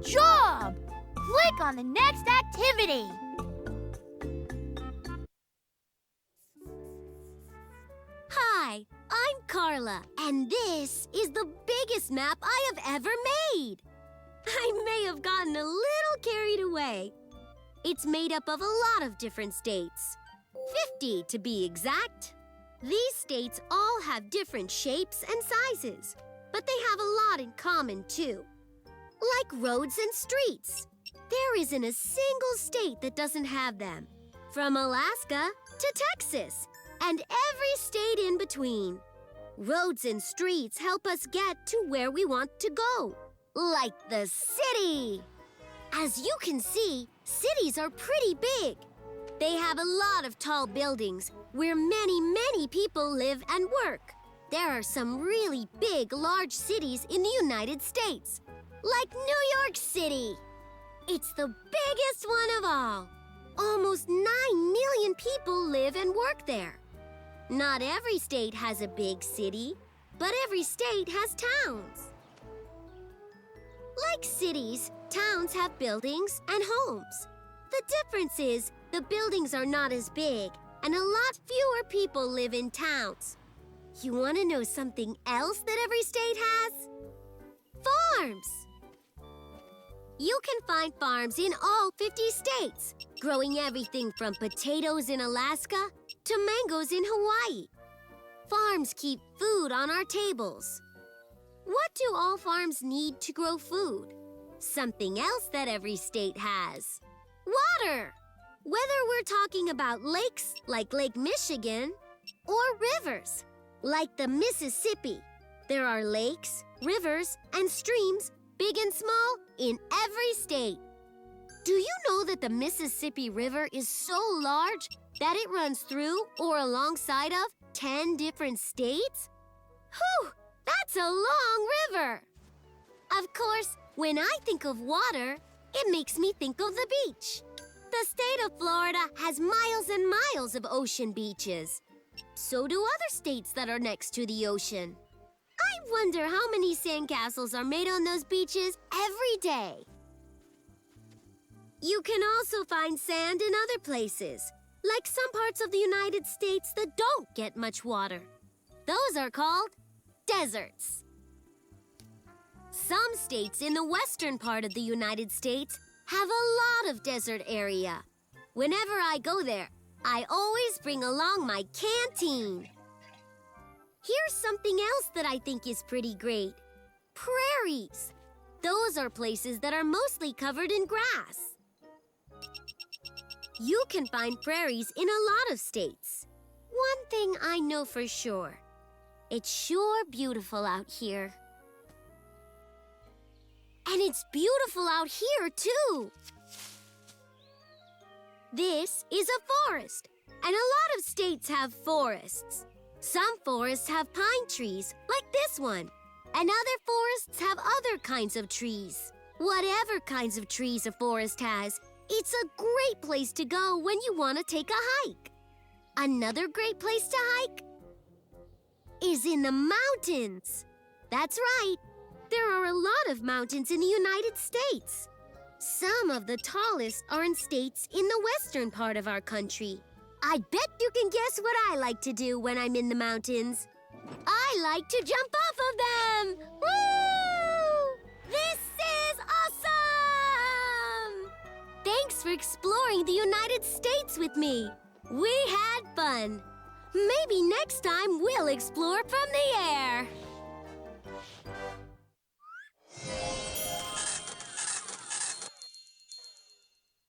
job! Click on the next activity. Hi, I'm Carla, and this is the biggest map I have ever made. I may have gotten a little carried away. It's made up of a lot of different states. 50 to be exact. These states all have different shapes and sizes, but they have a lot in common too. Like roads and streets. There isn't a single state that doesn't have them. From Alaska to Texas, and every state in between. Roads and streets help us get to where we want to go, like the city. As you can see, cities are pretty big. They have a lot of tall buildings where many people live and work. There are some really big, large cities in the United States, like New York City. It's the biggest one of all. Almost 9 million people live and work there. Not every state has a big city, but every state has towns. Like cities, towns have buildings and homes. The difference is the buildings are not as big, and a lot fewer people live in towns. You want to know something else that every state has? Farms! You can find farms in all 50 states, growing everything from potatoes in Alaska to mangoes in Hawaii. Farms keep food on our tables. What do all farms need to grow food? Something else that every state has. Water! Whether we're talking about lakes like Lake Michigan or rivers like the Mississippi, there are lakes, rivers, and streams, big and small, in every state. Do you know that the Mississippi River is so large that it runs through or alongside of 10 different states? Whew! That's a long river! Of course, when I think of water, it makes me think of the beach. The state of Florida has miles and miles of ocean beaches. So do other states that are next to the ocean. I wonder how many sandcastles are made on those beaches every day. You can also find sand in other places, like some parts of the United States that don't get much water. Those are called deserts. Some states in the western part of the United States have a lot of desert area. Whenever I go there, I always bring along my canteen. Here's something else that I think is pretty great. Prairies. Those are places that are mostly covered in grass. You can find prairies in a lot of states. One thing I know for sure. It's sure beautiful out here. And it's beautiful out here, too. This is a forest, and a lot of states have forests. Some forests have pine trees, like this one, and other forests have other kinds of trees. Whatever kinds of trees a forest has, it's a great place to go when you want to take a hike. Another great place to hike is in the mountains. That's right. There are a lot of mountains in the United States. Some of the tallest are in states in the western part of our country. I bet you can guess what I like to do when I'm in the mountains. I like to jump off of them! Woo! This is awesome! Thanks for exploring the United States with me. We had fun. Maybe next time we'll explore from the air.